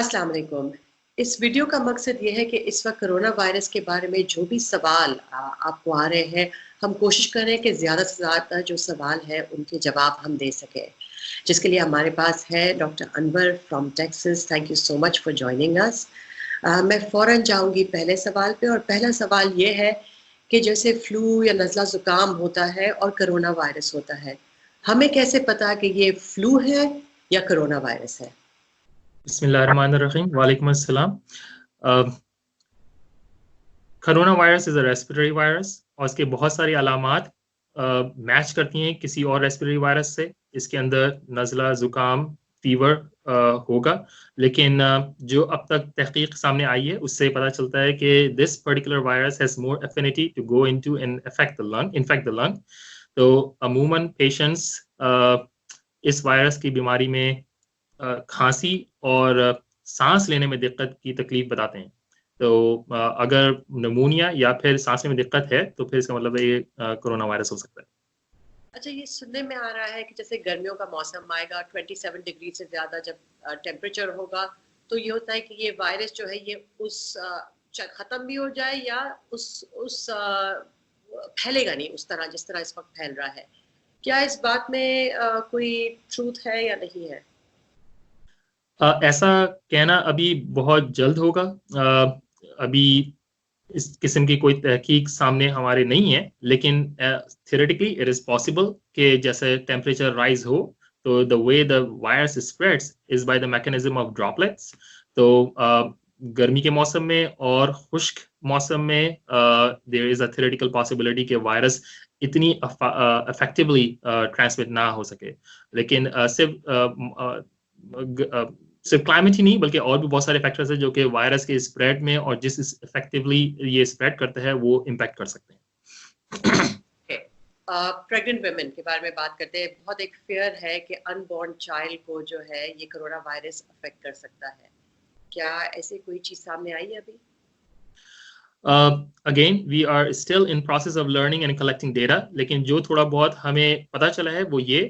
अस्सलाम वालेकुम। इस वीडियो का मकसद ये है कि इस वक्त कोरोना वायरस के बारे में जो भी सवाल आपको आ रहे हैं, हम कोशिश कर रहे हैं कि ज़्यादा से ज़्यादा जो सवाल है उनके जवाब हम दे सकें, जिसके लिए हमारे पास है doctor Anwar from Texas. Thank you so much for joining us. मैं फ़ौरन जाऊँगी पहले सवाल पे, और पहला सवाल ये है कि जैसे फ्लू या नज़ला ज़ुकाम होता है और कोरोना वायरस होता है, हमें कैसे पता कि ये फ्लू है या कोरोना वायरस है? बिस्मिल्लाहिर्रहमानिर्रहीम, वालेकुम अस्सलाम। Corona virus is a respiratory virus और इसके बहुत सारी अलामात मैच करती हैं किसी और रेस्पिरेटरी वायरस से। इसके अंदर नज़ला, ज़ुकाम, फीवर होगा, लेकिन जो अब तक तहकीक सामने आई है उससे पता चलता है कि this particular virus has more affinity to go into and infect the lung. तो अमूमन पेशेंट्स इस वायरस की बीमारी में खांसी और सांस लेने में दिक्कत की तकलीफ बताते हैं। तो अगर निमोनिया या फिर सांस लेने में दिक्कत है तो फिर इसका मतलब है ये कोरोना वायरस हो सकता है। अच्छा, ये सुनने में आ रहा है कि जैसे गर्मियों का मौसम आएगा, 27 डिग्री से ज़्यादा जब टेम्परेचर होगा, तो ये होता है कि ये वायरस जो है ये ख़त्म भी हो जाए या फैलेगा नहीं उस तरह जिस तरह इस वक्त फैल रहा है। क्या इस बात में कोई ट्रूथ है या नहीं है? ऐसा कहना अभी बहुत जल्द होगा। अभी इस किस्म की कोई तहकीक सामने हमारे नहीं है, लेकिन थियोरेटिकली इट इज़ पॉसिबल कि जैसे टेम्परेचर राइज हो तो the way the virus spreads is by the mechanism of droplets. तो गर्मी के मौसम में और खुश्क मौसम में there is a theoretical possibility कि वायरस इतनी इफेक्टिवली ट्रांसमिट ना हो सके। लेकिन सिर्फ क्लाइमेट ही नहीं बल्कि और भी बहुत सारे फैक्टर्स हैं जो कि वायरस के स्प्रेड में और जिस इफेक्टिवली ये स्प्रेड करते हैं वो इम्पैक्ट कर सकते हैं। प्रेग्नेंट वुमेन के बारे में बात करते हैं। बहुत एक फियर है कि अनबॉर्न चाइल्ड को जो है ये कोरोना वायरस अफेक्ट कर सकता है। क्या ऐसी कोई चीज सामने आई है अभी? Again we are still in process of learning and collecting data, लेकिन जो थोड़ा बहुत हमें पता चला है वो ये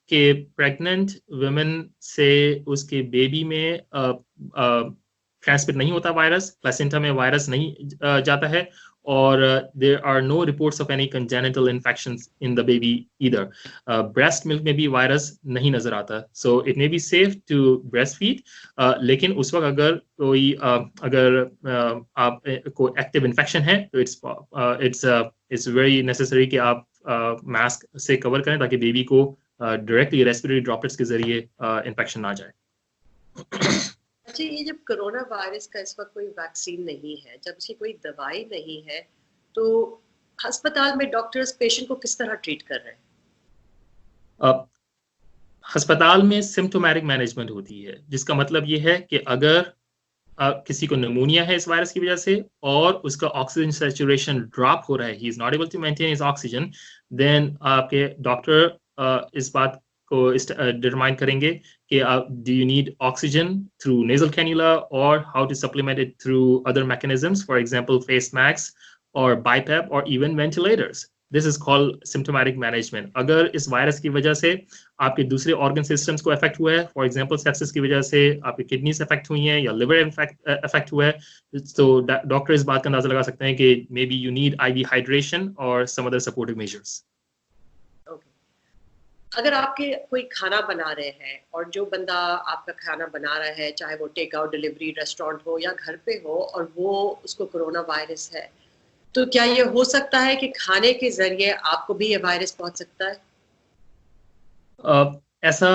कि प्रेग्नेंट वुमेन से उसके बेबी में ट्रांसमिट नहीं होता वायरस, प्लेसेंटा में वायरस नहीं जाता है, और there are no reports of any congenital infections in the baby either. Breast milk में भी वायरस नहीं नजर आता, so it may be safe to breast feed. लेकिन उस वक्त अगर कोई अगर आप को एक्टिव इन्फेक्शन है तो इट्स वेरी नेसेसरी कि आप मास्क से कवर करें ताकि बेबी को डायरेक्टली रेस्पिरेटरी ड्रॉपलेट्स के जरिए इन्फेक्शन ना जाए। अच्छा, ये जब कोरोना वायरस का इस वक्त कोई वैक्सीन नहीं है, जब इसकी कोई दवाई नहीं है, तो अस्पताल में डॉक्टर्स पेशेंट को किस तरह ट्रीट कर रहे हैं? अस्पताल में सिम्टोमेटिक मैनेजमेंट होती है, जिसका मतलब ये है कि अगर किसी को निमोनिया है इस वायरस की वजह से और उसका ऑक्सीजन सैचुरेशन ड्रॉप हो रहा है, he is not able to maintain his oxygen, then आपके डॉक्टर इस बात को डिटरमाइन करेंगे कि do you need oxygen through nasal cannula और how to supplement it through other mechanisms, for example face mask और बाईपैप और even ventilators. This is called symptomatic management. अगर इस वायरस की वजह से आपके दूसरे ऑर्गन सिस्टम्स को अफेक्ट हुआ है, फॉर एग्जांपल सेप्सिस की वजह से आपकी किडनीज अफेक्ट हुई हैं या लिवर अफेक्ट हुआ है, तो डॉक्टर इस बात का अंदाजा लगा सकते हैं कि maybe you need IV hydration और सम अदर सपोर्टिव मेजर्स। अगर आपके कोई खाना बना रहे हैं और जो बंदा आपका खाना बना रहा है, चाहे वो टेक आउट, डिलीवरी, रेस्टोरेंट हो या घर पे हो, और वो उसको कोरोना वायरस है, तो क्या ये हो सकता है कि खाने के जरिए आपको भी ये वायरस पहुंच सकता है? ऐसा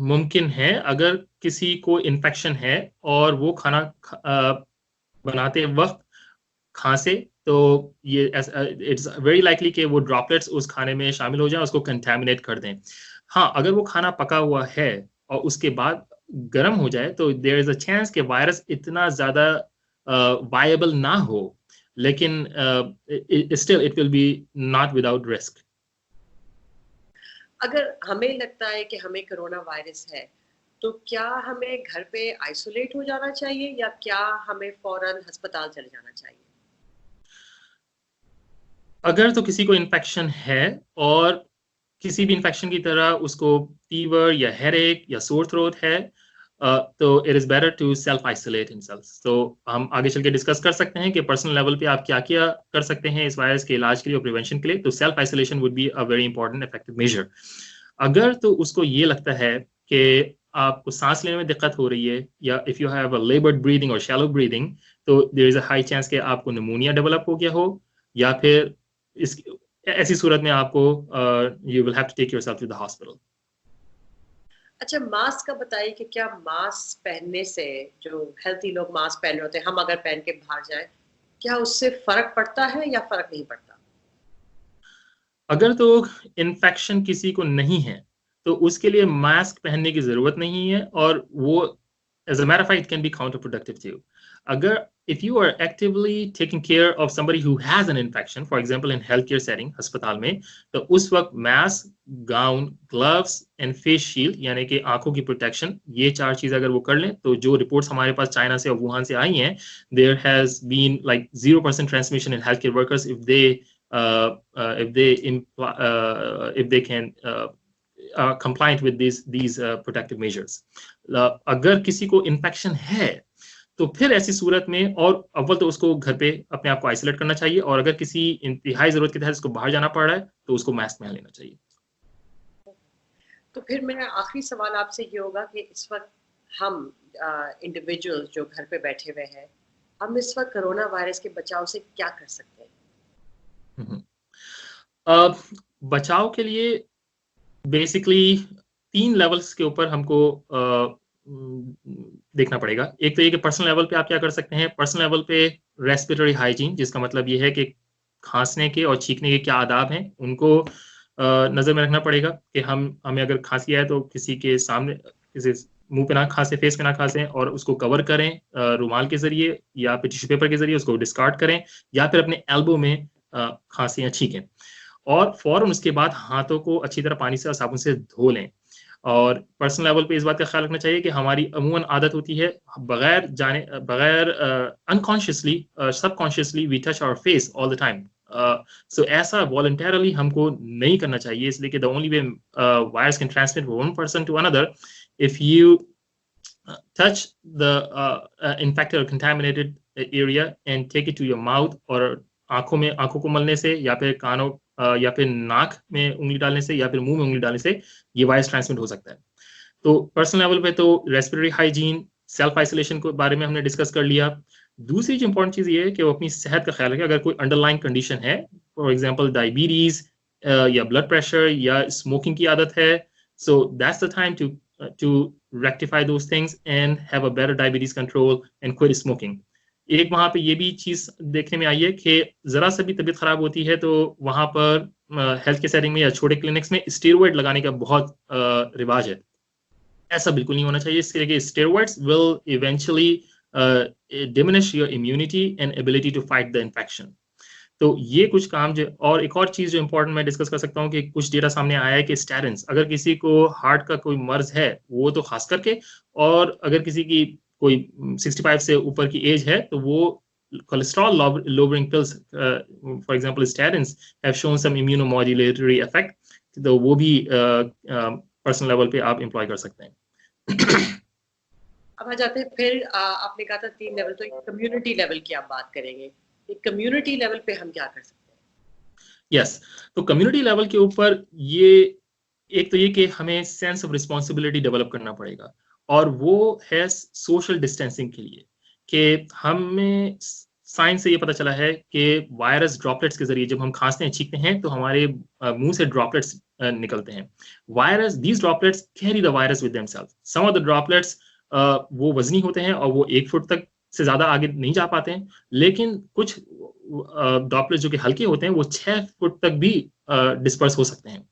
मुमकिन है। अगर किसी को इन्फेक्शन है और वो खाना बनाते वक्त खांसे तो ये इट्स वेरी लाइकली कि वो ड्रॉपलेट्स उस खाने में शामिल हो जाएं, उसको कंटेमिनेट कर दें। हाँ, अगर वो खाना पका हुआ है और उसके बाद गर्म हो जाए तो देयर इज अ चांस कि वायरस इतना ज्यादा वायबल ना हो, लेकिन still it will be not without risk. अगर हमें लगता है कि हमें कोरोना वायरस है, तो क्या हमें घर पे आइसोलेट हो जाना चाहिए या क्या हमें फौरन अस्पताल चले जाना चाहिए? अगर तो किसी को इन्फेक्शन है और किसी भी इन्फेक्शन की तरह उसको फीवर या हेडेक या सोर थ्रोट है, तो it is better to self isolate himself. तो हम आगे चल के डिस्कस कर सकते हैं कि पर्सनल लेवल पे आप क्या क्या कर सकते हैं इस वायरस के इलाज के लिए और प्रिवेंशन के लिए। तो self isolation would be a very important effective measure. अगर तो उसको ये लगता है कि आपको सांस लेने में दिक्कत हो रही है, या if you have a laboured breathing और शैलो ब्रीदिंग, तो there is a high chance कि आपको निमोनिया डेवलप हो गया हो, या फिर इस ऐसी सूरत में आपको you will have to take yourself to the hospital. अच्छा, मास्क का बताइए कि क्या मास्क पहनने से, जो हेल्थी लोग मास्क पहन रहे होते हैं, हम अगर पहन के बाहर जाएं, क्या उससे फर्क पड़ता है या फर्क नहीं पड़ता? अगर तो इन्फेक्शन किसी को नहीं है तो उसके लिए मास्क पहनने की जरूरत नहीं है, और वो as a matter of fact it can be counterproductive too. अगर if you are actively taking care of somebody who has an infection, for example in healthcare setting अस्पताल में, तो उस वक्त mask, gown, gloves and face shield यानी कि आंखों की प्रोटेक्शन, ये 4 चीज अगर वो कर लें, तो जो रिपोर्ट्स हमारे पास चाइना से और वुहान से आई हैं, there has been like 0% transmission in healthcare workers if they can compliant with these protective measures. अगर किसी को इन्फेक्शन है तो फिर ऐसी सूरत में, और अव्वल तो उसको घर पे अपने आप को आइसोलेट करना चाहिए, और अगर किसी इंतहाई जरूरत के तहत उसको बाहर जाना पड़ रहा है तो उसको मास्क पहन लेना चाहिए। तो फिर मेरा आखिरी सवाल आपसे ये होगा कि इस वक्त हम इंडिविजुअल्स जो घर पे बैठे हुए हैं, हम इस वक्त कोरोना वायरस के बचाव से क्या कर सकते हैं? बचाव के लिए बेसिकली 3 लेवल्स के ऊपर हमको देखना पड़ेगा। एक तो ये कि पर्सनल लेवल पे आप क्या कर सकते हैं। पर्सनल लेवल पे रेस्पिरेटरी हाइजीन, जिसका मतलब ये है कि खांसने के और छींकने के क्या आदाब हैं, उनको नज़र में रखना पड़ेगा कि हमें अगर खांसी है तो किसी के सामने, किसी मुंह पे ना खांसे, फेस पे ना खांसें, और उसको कवर करें रुमाल के जरिए या फिर टिश्यू पेपर के जरिए उसको डिस्कार्ड करें, या फिर अपने एल्बो में खांसें या छींकें, और फौरन उसके बाद हाथों को अच्छी तरह पानी से और साबुन से धो लें। और पर्सनल लेवल पे इस बात का ख्याल रखना चाहिए कि हमारी अमूमन आदत होती है बगैर unconsciously, subconsciously we touch our face all the time. So ऐसा वॉलंटरली हमको नहीं करना चाहिए, इसलिए कि the only way virus can transmit from one person to another if you touch the infected or contaminated area and take it to your mouth, और आंखों को मलने से, या फिर कानों या फिर नाक में उंगली डालने से, या फिर मुंह में उंगली डालने से ये वायरस ट्रांसमिट हो सकता है। तो पर्सनल लेवल पे तो रेस्पिरेटरी हाइजीन, सेल्फ आइसोलेशन के बारे में हमने डिस्कस कर लिया। दूसरी जो इंपॉर्टेंट चीज ये है कि वो अपनी सेहत का ख्याल रखें। अगर कोई अंडरलाइन कंडीशन है, फॉर एग्जांपल डायबिटीज या ब्लड प्रेशर या स्मोकिंग की आदत है, so that's the time to rectify those things and have a better diabetes control and quit smoking. एक वहाँ पे ये भी चीज देखने में आई है कि जरा सा भी तबीयत खराब होती है तो वहाँ पर हेल्थ के सेटिंग में या छोटे क्लिनिक्स में स्टेरॉइड लगाने का बहुत रिवाज है। ऐसा बिल्कुल नहीं होना चाहिए, इसके लिए steroids will eventually diminish your immunity and ability to fight the infection. तो ये कुछ काम जो, और एक और चीज जो इंपॉर्टेंट मैं डिस्कस कर सकता हूँ कि कुछ डेटा सामने आया है कि स्टेरॉइड्स, अगर किसी को हार्ट का कोई मर्ज है वो तो खास करके, और अगर किसी की कोई 65 से ऊपर की एज है तो वो cholesterol lowering pills, for example steroids have shown some immunomodulatory effect, तो वो भी पर्सनल लेवल पे आप एम्प्लॉय कर सकते हैं। अब आ जाते हैं फिर आपने कहा था 3 लेवल, तो कम्युनिटी लेवल की आप बात करेंगे। कम्युनिटी लेवल पे हम क्या कर सकते हैं? यस, तो कम्युनिटी लेवल के ऊपर ये एक तो ये कि हमें सेंस ऑफ रिस्पॉन्सिबिलिटी डेवलप करना पड़ेगा, और वो है सोशल डिस्टेंसिंग के लिए, कि हमें साइंस से ये पता चला है कि वायरस ड्रॉपलेट्स के जरिए जब हम खांसते हैं, छींकते हैं, तो हमारे मुंह से ड्रॉपलेट्स निकलते हैं। Virus, these droplets carry the virus with themselves. Some of the droplets वो वजनी होते हैं और वो 1 फुट तक से ज्यादा आगे नहीं जा पाते हैं, लेकिन कुछ ड्रॉपलेट्स जो कि हल्के होते हैं वो 6 फुट तक भी डिस्पर्स हो सकते हैं।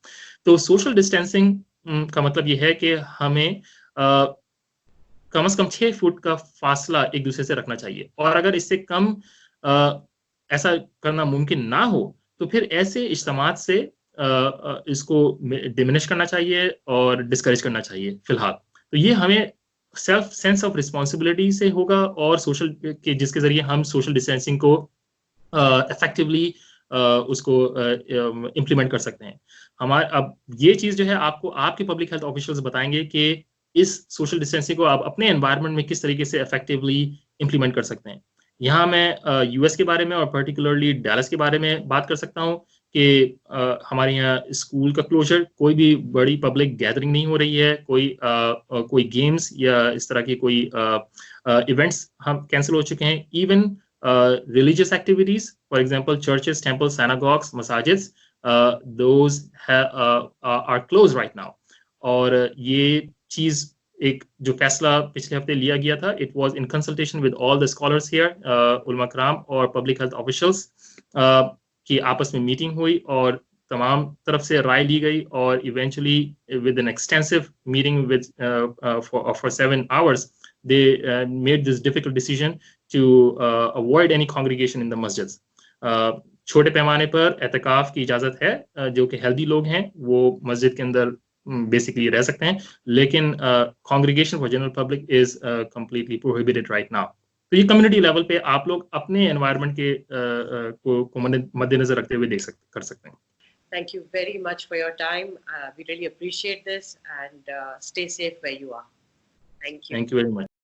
तो सोशल डिस्टेंसिंग का मतलब ये है कि हमें कम से कम 6 फुट का फासला एक दूसरे से रखना चाहिए, और अगर इससे कम ऐसा करना मुमकिन ना हो तो फिर ऐसे इज्तिमात से इसको डिमिनिश करना चाहिए और डिस्करेज करना चाहिए फिलहाल। तो ये हमें सेल्फ सेंस ऑफ रिस्पॉन्सिबिलिटी से होगा, और सोशल के जिसके जरिए हम सोशल डिस्टेंसिंग को इफेक्टिवली उसको इम्प्लीमेंट कर सकते हैं। हमारे अब ये चीज जो है आपको आपके पब्लिक हेल्थ ऑफिशियल्स बताएंगे कि इस सोशल डिस्टेंसिंग को आप अपने एनवायरनमेंट में किस तरीके से इफेक्टिवली इम्प्लीमेंट कर सकते हैं। यहाँ मैं यूएस के बारे में और पर्टिकुलरली डैलस के बारे में बात कर सकता हूँ कि हमारे यहाँ स्कूल का क्लोजर, कोई भी बड़ी पब्लिक गैदरिंग नहीं हो रही है, कोई गेम्स या इस तरह की कोई इवेंट्स हम कैंसिल हो चुके हैं। Even religious activities, for example, churches, temples, synagogues, masajids, those are closed right now. और ये चीज एक जो फैसला पिछले हफ्ते लिया गया था, it was in consultation with all the scholars here, उलमा कराम और public health officials, की आपस में मीटिंग हुई और तमाम तरफ से राय ली गई और eventually with an extensive meeting with for 7 hours they made this difficult decision to avoid any congregation in the masjids. छोटे पैमाने पर एतकाफ की इजाजत है, जो कि हेल्दी लोग हैं वो मस्जिद के अंदर बेसिकली रह सकते हैं, लेकिन congregation for general public is completely prohibited right now. तो ये कम्युनिटी लेवल पे आप लोग अपने एनवायरनमेंट के को मद्देनजर रखते हुए कर सकते हैं। Thank you very much for your time. We really appreciate this, and stay safe where you are. Thank you. Thank you very much.